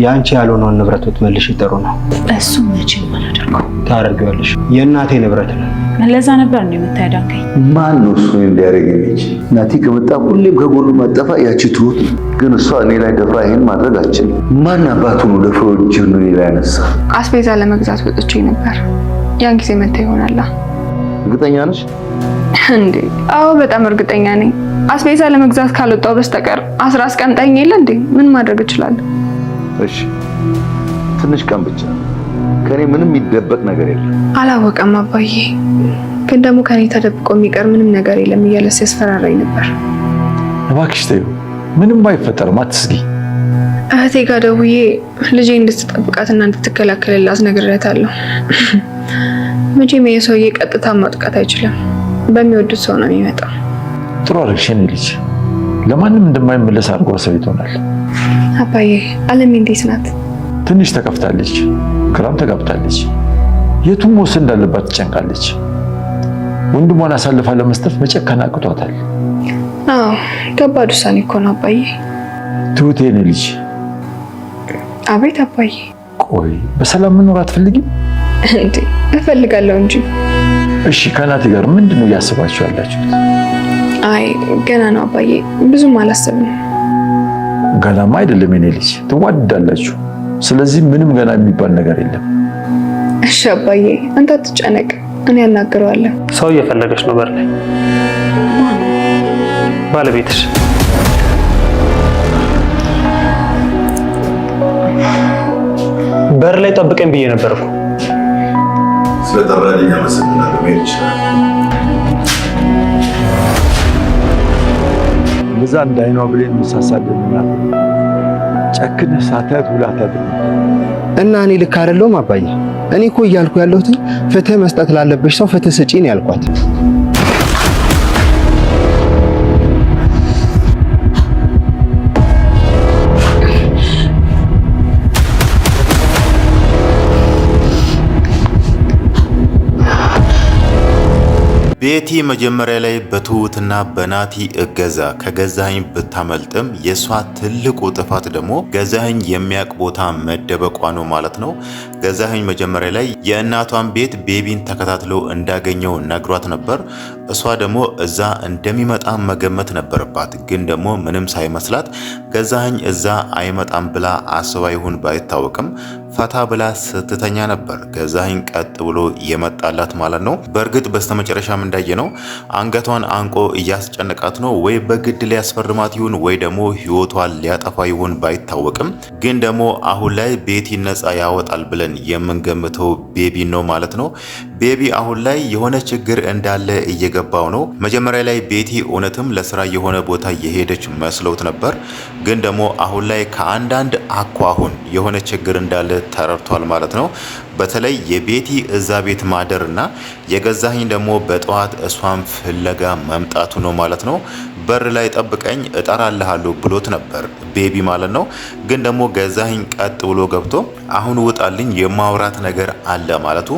ያንቺ ያልሆነውን ንብረት ብትመልሽ ጥሩ ነው። እሱ መቼም አላደርገው። ታደርጊዋለሽ። የእናቴ ንብረት ነው። ለዛ ነበር ነው የምታዳንከኝ። ማን ነው እሱ እንዲያደርግ የሚችል? ናቲ ከመጣ ሁሌም ከጎኑ ማጠፋ ያቺ ትሁት፣ ግን እሷ እኔ ላይ ደፍራ ይሄን ማድረግ አትችልም። ማን አባቱ ነው ደፍሮ እጁን እኔ ላይ ያነሳ? አስቤዛ ለመግዛት ወጥቼ ነበር። ያን ጊዜ መታ ይሆናል። እርግጠኛ ነሽ እንዴ? አዎ በጣም እርግጠኛ ነኝ። አስቤዛ ለመግዛት ካልወጣው በስተቀር 10 አስቀምጠኝ የለ እንዴ? ምን ማድረግ እችላለሁ? እሺ ትንሽ ቀን ብቻ፣ ከኔ ምንም የሚደበቅ ነገር የለም። አላወቀም አባዬ፣ ግን ደግሞ ከኔ ተደብቆ የሚቀር ምንም ነገር የለም እያለ ሲያስፈራራኝ ነበር። እባክሽ ተይው፣ ምንም አይፈጠርም፣ አትስጊ። እህቴ ጋር ደውዬ ልጄ እንድትጠብቃትና እንድትከላከልላት ነግሬያታለሁ። መቼም የሰውዬ ቀጥታ ማጥቃት አይችልም፣ በሚወዱት ሰው ነው የሚመጣው። ጥሩ አድርግሽ የኔ ልጅ፣ ለማንም እንደማይመለስ አድርጎ ሰው ይሆናል። አባዬ አለሜ እንዴት ናት? ትንሽ ተከፍታለች፣ ግራም ተጋብታለች። የቱን መውሰድ እንዳለባት ትጨንቃለች። ወንድሟን አሳልፋ ለመስጠት መጨከን አቅቷታል። አዎ ከባድ ውሳኔ እኮ ነው አባዬ። ትሁቴ የኔ ልጅ። አቤት አባዬ። ቆይ በሰላም መኖር አትፈልጊም እንዴ? እፈልጋለሁ እንጂ። እሺ ከናቲ ጋር ምንድነው እያሰባችሁ ያላችሁት? አይ ገና ነው አባዬ፣ ብዙም አላሰብንም። ገናማ አይደለም የኔ ልጅ፣ ትዋደዳላችሁ። ስለዚህ ምንም ገና የሚባል ነገር የለም። እሺ አባዬ አንተ አትጨነቅ፣ እኔ አናግረዋለሁ። ሰው እየፈለገች ነው በር ላይ። ባለቤትሽ በር ላይ ጠብቀኝ ብዬ ነበር እኮ። ስለጠራልኝ አመሰግናለሁ። መሄድ ይችላል። በዛ እንዳይኗ ብሌን መሳሳልና ጨክነህ ሳታት ውላታት እና እኔ ልክ አይደለሁም አባዬ? እኔ እኮ እያልኩ ያለሁት ፍትህ መስጠት ላለብሽ ሰው ፍትህ ስጪ ነው ያልኳት። ቤቲ መጀመሪያ ላይ በትሁትና በናቲ እገዛ ከገዛኸኝ ብታመልጥም የሷ ትልቁ ጥፋት ደግሞ ገዛኸኝ የሚያቅ ቦታ መደበቋ ነው ማለት ነው። ገዛኸኝ መጀመሪያ ላይ የእናቷን ቤት ቤቢን ተከታትሎ እንዳገኘው ነግሯት ነበር። እሷ ደግሞ እዛ እንደሚመጣ መገመት ነበረባት። ግን ደግሞ ምንም ሳይመስላት ገዛኸኝ እዛ አይመጣም ብላ አስባ ይሁን ባይታወቅም ፈታ ብላ ስትተኛ ነበር ገዛኸኝ ቀጥ ብሎ የመጣላት ማለት ነው። በእርግጥ በስተመጨረሻም እንዳየነው አንገቷን አንቆ እያስጨነቃት ነው። ወይ በግድ ሊያስፈርማት ይሁን ወይ ደግሞ ህይወቷን ሊያጠፋ ይሁን ባይታወቅም ግን ደግሞ አሁን ላይ ቤቲ ነፃ ያወጣል ብለን የምንገምተው ቤቢ ነው ማለት ነው። ቤቢ አሁን ላይ የሆነ ችግር እንዳለ እየገባው ነው። መጀመሪያ ላይ ቤቲ እውነትም ለስራ የሆነ ቦታ የሄደች መስሎት ነበር። ግን ደግሞ አሁን ላይ ከአንዳንድ አኳሁን የሆነ ችግር እንዳለ ተረድቷል ማለት ነው። በተለይ የቤቲ እዛ ቤት ማደርና የገዛኸኝ ደግሞ በጠዋት እሷን ፍለጋ መምጣቱ ነው ማለት ነው። በር ላይ ጠብቀኝ እጠራልሃለሁ ብሎት ነበር ቤቢ ማለት ነው። ግን ደግሞ ገዛኸኝ ቀጥ ብሎ ገብቶ አሁን ውጣልኝ የማውራት ነገር አለ ማለቱ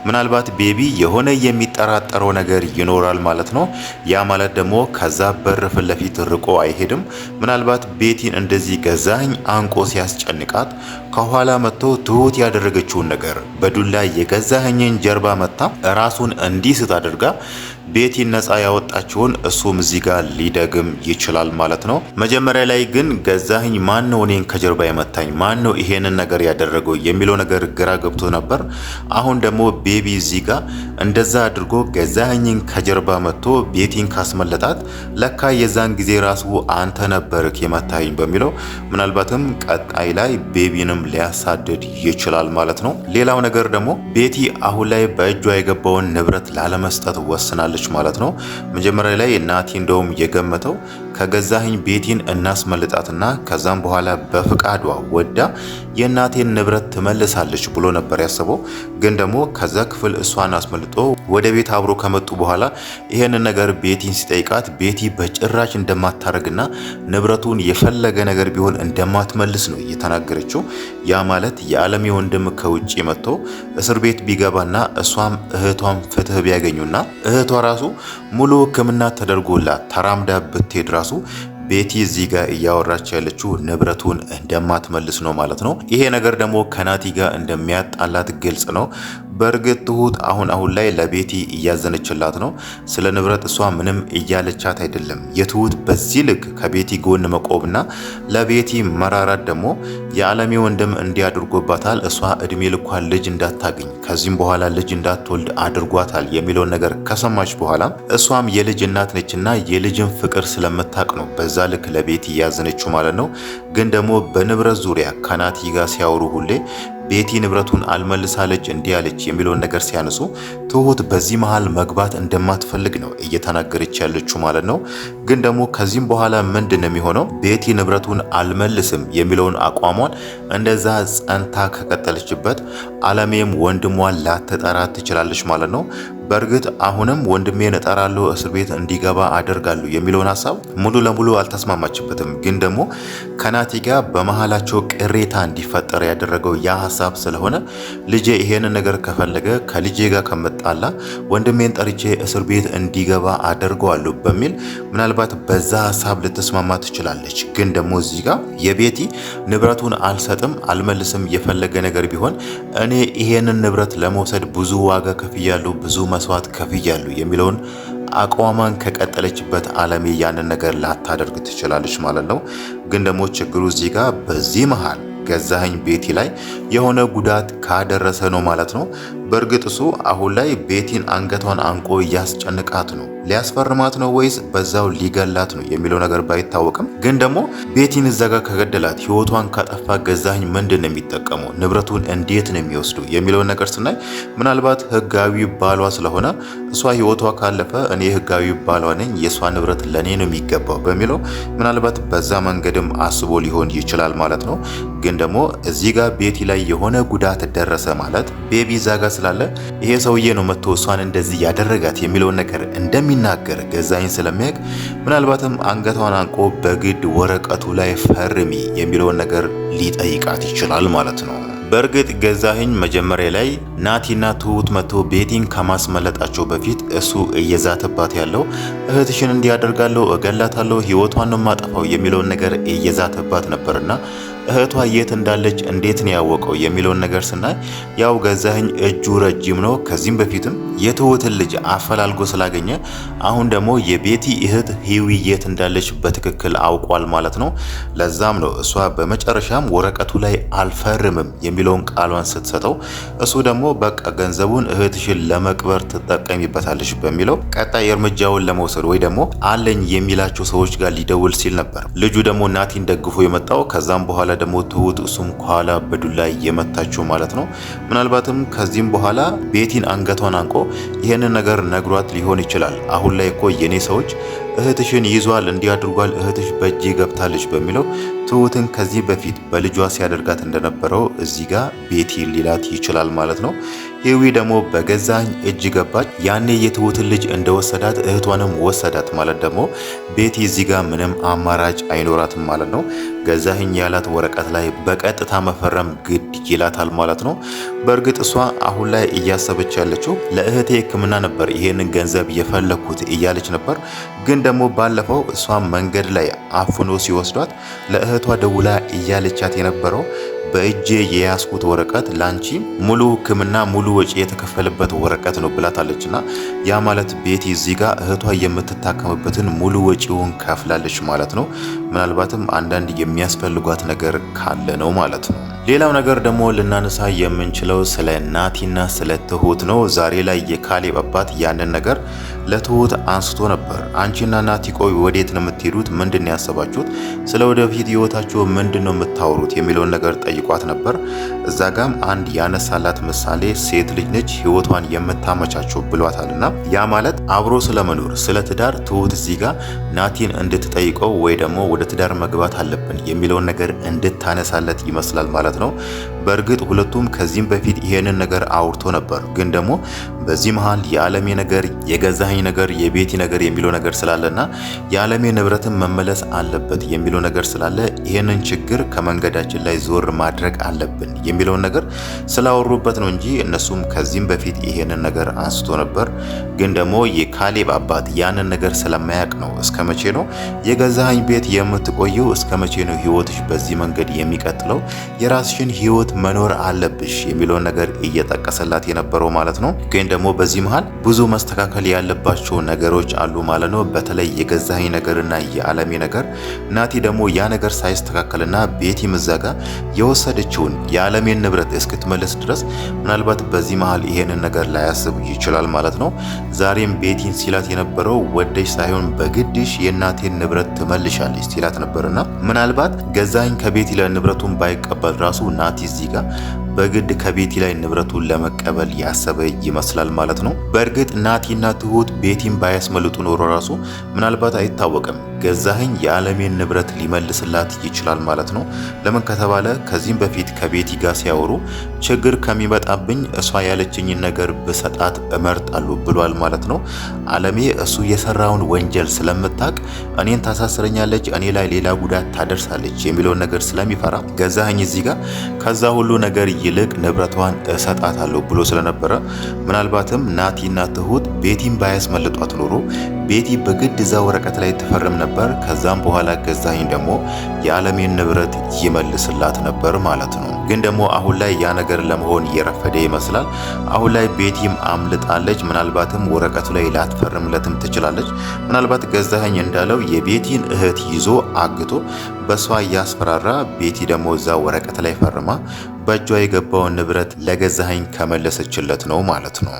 ምናልባት ቤቢ የሆነ የሚጠራጠረው ነገር ይኖራል ማለት ነው። ያ ማለት ደግሞ ከዛ በር ፊት ለፊት ርቆ አይሄድም። ምናልባት ቤቲን እንደዚህ ገዛኸኝ አንቆ ሲያስጨንቃት ከኋላ መጥቶ ትሁት ያደረገችውን ነገር በዱላ የገዛኸኝን ጀርባ መታ ራሱን እንዲስት አድርጋ ቤቲን ነፃ ያወጣችውን እሱም እዚህ ጋር ሊደግም ይችላል ማለት ነው። መጀመሪያ ላይ ግን ገዛኸኝ ማን ነው እኔን ከጀርባ የመታኝ ማን ነው ይሄንን ነገር ያደረገው የሚለው ነገር ግራ ገብቶ ነበር። አሁን ደግሞ ቤቢ እዚህ ጋር እንደዛ አድርጎ ገዛኸኝን ከጀርባ መጥቶ ቤቲን ካስመለጣት ለካ የዛን ጊዜ ራሱ አንተ ነበርክ የመታኝ በሚለው ምናልባትም ቀጣይ ላይ ቤቢንም ሊያሳድድ ይችላል ማለት ነው። ሌላው ነገር ደግሞ ቤቲ አሁን ላይ በእጇ የገባውን ንብረት ላለመስጠት ወስናለች ማለት ነው። መጀመሪያ ላይ ናቲ እንደውም የገመተው ከገዛኸኝ ቤቲን እናስመልጣትና ከዛም በኋላ በፍቃዷ ወዳ የናቴን ንብረት ትመልሳለች ብሎ ነበር ያሰበው። ግን ደግሞ ከዛ ክፍል እሷን አስመልጦ ወደ ቤት አብሮ ከመጡ በኋላ ይሄንን ነገር ቤቲን ሲጠይቃት ቤቲ በጭራሽ እንደማታረግና ንብረቱን የፈለገ ነገር ቢሆን እንደማትመልስ ነው እየተናገረችው። ያ ማለት የዓለም ወንድም ከውጪ መጥቶ እስር ቤት ቢገባና እሷም እህቷም ፍትህ ቢያገኙና እህቷ ራሱ ሙሉ ሕክምና ተደርጎላት ተራምዳ ብትሄድ ራሱ ቤቲ እዚህ ጋር እያወራች ያለችው ንብረቱን እንደማትመልስ ነው ማለት ነው። ይሄ ነገር ደግሞ ከናቲ ጋር እንደሚያጣላት ግልጽ ነው። በእርግጥ ትሁት አሁን ላይ ለቤቲ እያዘነችላት ነው። ስለ ንብረት እሷ ምንም እያለቻት አይደለም። የትሁት በዚህ ልክ ከቤቲ ጎን መቆምና ለቤቲ መራራት ደግሞ የዓለሜ ወንድም እንዲያድርጎባታል። እሷ እድሜ ልኳን ልጅ እንዳታገኝ ከዚህም በኋላ ልጅ እንዳትወልድ አድርጓታል የሚለውን ነገር ከሰማች በኋላ እሷም የልጅ እናት ነችና የልጅን ፍቅር ስለምታቅ ነው በዛ ልክ ለቤቲ እያዘነችው ማለት ነው። ግን ደግሞ በንብረት ዙሪያ ከናቲ ጋር ሲያወሩ ሁሌ ቤቲ ንብረቱን አልመልሳለች እንዲህ አለች የሚለውን ነገር ሲያነሱ ትሁት በዚህ መሃል መግባት እንደማትፈልግ ነው እየተናገረች ያለችው ማለት ነው። ግን ደግሞ ከዚህም በኋላ ምንድነው የሚሆነው? ቤቲ ንብረቱን አልመልስም የሚለውን አቋሟን እንደዛ ጸንታ ከቀጠለችበት ዓለሜም ወንድሟን ላትጠራት ትችላለች ማለት ነው። በእርግጥ አሁንም ወንድሜን እጠራለሁ እስር ቤት እንዲገባ አደርጋለሁ የሚለውን ሀሳብ ሙሉ ለሙሉ አልተስማማችበትም። ግን ደግሞ ከናቲ ጋር በመሃላቸው ቅሬታ እንዲፈጠር ያደረገው ያ ሀሳብ ስለሆነ ልጄ ይሄንን ነገር ከፈለገ ከልጄ ጋር ከመጣላ ወንድሜን ጠርቼ እስር ቤት እንዲገባ አደርገዋለሁ በሚል ምናልባት በዛ ሀሳብ ልትስማማ ትችላለች። ግን ደግሞ እዚህ ጋር የቤቲ ንብረቱን አልሰጥም አልመልስም የፈለገ ነገር ቢሆን እኔ ይሄንን ንብረት ለመውሰድ ብዙ ዋጋ ከፍያለሁ ብዙ መስዋዕት ከፍያለሁ የሚለውን አቋሟን ከቀጠለችበት ዓለሜ ያንን ነገር ላታደርግ ትችላለች ማለት ነው። ግን ደግሞ ችግሩ እዚህ ጋር በዚህ መሃል ገዛኸኝ ቤቲ ላይ የሆነ ጉዳት ካደረሰ ነው ማለት ነው። በእርግጥ እሱ አሁን ላይ ቤቲን አንገቷን አንቆ እያስጨንቃት ነው። ሊያስፈርማት ነው ወይስ በዛው ሊገላት ነው የሚለው ነገር ባይታወቅም፣ ግን ደግሞ ቤቲን እዛ ጋር ከገደላት ህይወቷን ካጠፋ ገዛኸኝ ምንድን ነው የሚጠቀመው? ንብረቱን እንዴት ነው የሚወስዱ የሚለው ነገር ስናይ ምናልባት ህጋዊ ባሏ ስለሆነ እሷ ህይወቷ ካለፈ እኔ ህጋዊ ባሏ ነኝ የእሷ ንብረት ለኔ ነው የሚገባው በሚለው ምናልባት በዛ መንገድም አስቦ ሊሆን ይችላል ማለት ነው። ግን ደግሞ እዚህ ጋር ቤቲ ላይ የሆነ ጉዳት ደረሰ ማለት ቤቢ እዛ ጋር ስላለ ይሄ ሰውዬ ነው መጥቶ እሷን እንደዚህ ያደረጋት የሚለውን ነገር እንደሚናገር ገዛኸኝ ስለሚያውቅ ምናልባትም አንገቷን አንቆ በግድ ወረቀቱ ላይ ፈርሚ የሚለውን ነገር ሊጠይቃት ይችላል ማለት ነው። በእርግጥ ገዛኸኝ መጀመሪያ ላይ ናቲና ትሁት መጥቶ ቤቲን ከማስመለጣቸው በፊት እሱ እየዛተባት ያለው እህትሽን እንዲያደርጋለሁ እገላታለሁ ህይወቷን ነው ማጠፋው የሚለውን ነገር እየዛተባት ነበርና እህቷ የት እንዳለች እንዴት ነው ያወቀው የሚለውን ነገር ስናይ ያው ገዛኸኝ እጁ ረጅም ነው። ከዚህም በፊትም የትሁትን ልጅ አፈላልጎ ስላገኘ አሁን ደግሞ የቤቲ እህት ሂዊ የት እንዳለች በትክክል አውቋል ማለት ነው። ለዛም ነው እሷ በመጨረሻም ወረቀቱ ላይ አልፈርምም የሚለውን ቃሏን ስትሰጠው እሱ ደግሞ በቃ ገንዘቡን እህትሽን ለመቅበር ትጠቀሚበታለች በሚለው ቀጣይ እርምጃውን ለመውሰድ ወይ ደግሞ አለኝ የሚላቸው ሰዎች ጋር ሊደውል ሲል ነበር ልጁ ደግሞ ናቲን ደግፎ የመጣው። ከዛም በኋላ ደግሞ ትሁት እሱም ከኋላ በዱላ የመታችው ማለት ነው። ምናልባትም ከዚህም በኋላ ቤቲን አንገቷን አንቆ ይህንን ነገር ነግሯት ሊሆን ይችላል። አሁን ላይ እኮ የኔ ሰዎች እህትሽን ይዟል እንዲያድርጓል እህትሽ በእጄ ገብታለች በሚለው ትሁትን ከዚህ በፊት በልጇ ሲያደርጋት እንደነበረው እዚህ ጋር ቤቲ ሊላት ይችላል ማለት ነው። ሂዊ ደግሞ በገዛኸኝ እጅ ገባች። ያኔ የትሁትን ልጅ እንደወሰዳት እህቷንም ወሰዳት ማለት ደግሞ ቤቲ እዚህ ጋር ምንም አማራጭ አይኖራትም ማለት ነው። ገዛኸኝ ያላት ወረቀት ላይ በቀጥታ መፈረም ግድ ይላታል ማለት ነው። በእርግጥ እሷ አሁን ላይ እያሰበች ያለችው ለእህቴ ሕክምና ነበር ይሄንን ገንዘብ የፈለኩት እያለች ነበር። ግን ደግሞ ባለፈው እሷ መንገድ ላይ አፍኖ ሲወስዷት ለእህቷ ደውላ እያለቻት የነበረው በእጄ የያዝኩት ወረቀት ላንቺ ሙሉ ሕክምና ሙሉ ወጪ የተከፈለበት ወረቀት ነው ብላታለችና ያ ማለት ቤቲ እዚህ ጋር እህቷ የምትታከምበትን ሙሉ ወጪውን ከፍላለች ማለት ነው። ምናልባትም አንዳንድ የሚያስፈልጓት ነገር ካለ ነው ማለት ነው። ሌላው ነገር ደግሞ ልናነሳ የምንችለው ስለ ናቲና ስለ ትሁት ነው። ዛሬ ላይ የካሌብ አባት ያንን ነገር ለትሁት አንስቶ ነበር። አንቺና ናቲ ቆይ ወዴት ነው የምትሄዱት? ምንድን ነው ያሰባችሁት? ስለ ወደፊት ህይወታችሁ ምንድን ነው የምታወሩት? የሚለውን ነገር ጠይቋት ነበር። እዛ ጋም አንድ ያነሳላት ምሳሌ ሴት ልጅ ነች ህይወቷን የምታመቻቸው ብሏታልና ያ ማለት አብሮ ስለመኖር ስለ ትዳር ትሁት እዚህ ጋር ናቲን እንድትጠይቀው ወይ ደግሞ ወደ ትዳር መግባት አለብን የሚለውን ነገር እንድታነሳለት ይመስላል ማለት ነው። በእርግጥ ሁለቱም ከዚህም በፊት ይሄንን ነገር አውርቶ ነበር። ግን ደግሞ በዚህ መሃል የዓለሜ ነገር፣ የገዛኸኝ ነገር፣ የቤቲ ነገር የሚለው ነገር ስላለና የዓለሜ ንብረትን መመለስ አለበት የሚለው ነገር ስላለ ይሄንን ችግር ከመንገዳችን ላይ ዞር ማድረግ አለብን የሚለውን ነገር ስላወሩበት ነው እንጂ እነሱም ከዚህም በፊት ይሄንን ነገር አንስቶ ነበር። ግን ደግሞ የካሌብ አባት ያንን ነገር ስለማያውቅ ነው እስከ መቼ ነው የገዛኸኝ ቤት የምትቆየው? እስከ መቼ ነው ህይወትሽ በዚህ መንገድ የሚቀጥለው? የራስሽን ህይወት መኖር አለብሽ የሚለውን ነገር እየጠቀሰላት የነበረው ማለት ነው። ግን ደግሞ በዚህ መሃል ብዙ መስተካከል ያለባቸው ነገሮች አሉ ማለት ነው። በተለይ የገዛኸኝ ነገርና የዓለሜ ነገር። ናቲ ደግሞ ያ ነገር ሳይስተካከልና ቤቲ ምዛጋ የወሰደችውን የዓለሜን ንብረት እስክትመለስ ድረስ ምናልባት በዚህ መሃል ይሄንን ነገር ላያስብ ይችላል ማለት ነው። ዛሬም ቤቲን ሲላት የነበረው ወደሽ ሳይሆን በግድሽ የእናቴን ንብረት ትመልሻለች ሲላት ነበርና ምናልባት ገዛኸኝ ከቤቲ ላይ ንብረቱን ባይቀበል ራሱ ናቲ እዚህ ጋር በግድ ከቤቲ ላይ ንብረቱን ለመቀበል ያሰበ ይመስላል ማለት ነው። በእርግጥ ናቲና ትሁት ቤቲን ባያስመልጡ ኖሮ ራሱ ምናልባት አይታወቅም ገዛኸኝ የዓለሜን ንብረት ሊመልስላት ይችላል ማለት ነው። ለምን ከተባለ ከዚህም በፊት ከቤቲ ጋር ሲያወሩ ችግር ከሚመጣብኝ እሷ ያለችኝን ነገር ብሰጣት እመርጣለሁ ብሏል ማለት ነው። ዓለሜ እሱ የሰራውን ወንጀል ስለምታቅ እኔን ታሳስረኛለች፣ እኔ ላይ ሌላ ጉዳት ታደርሳለች የሚለውን ነገር ስለሚፈራ ገዛኸኝ እዚህ ጋር ከዛ ሁሉ ነገር ይልቅ ንብረቷን እሰጣታለሁ ብሎ ስለነበረ ምናልባትም ናቲና ትሁት ቤቲን ባያስመልጧት ኖሮ ቤቲ በግድ እዛ ወረቀት ላይ ትፈርም ነበር። ከዛም በኋላ ገዛኸኝ ደግሞ የዓለሜን ንብረት ይመልስላት ነበር ማለት ነው። ግን ደግሞ አሁን ላይ ያ ነገር ለመሆን እየረፈደ ይመስላል። አሁን ላይ ቤቲም አምልጣለች። ምናልባትም ወረቀቱ ላይ ላትፈርምለትም ትችላለች። ምናልባት ገዛኸኝ እንዳለው የቤቲን እህት ይዞ አግቶ በሷ እያስፈራራ ቤቲ ደግሞ እዛ ወረቀት ላይ ፈርማ በእጇ የገባውን ንብረት ለገዛኸኝ ከመለሰችለት ነው ማለት ነው።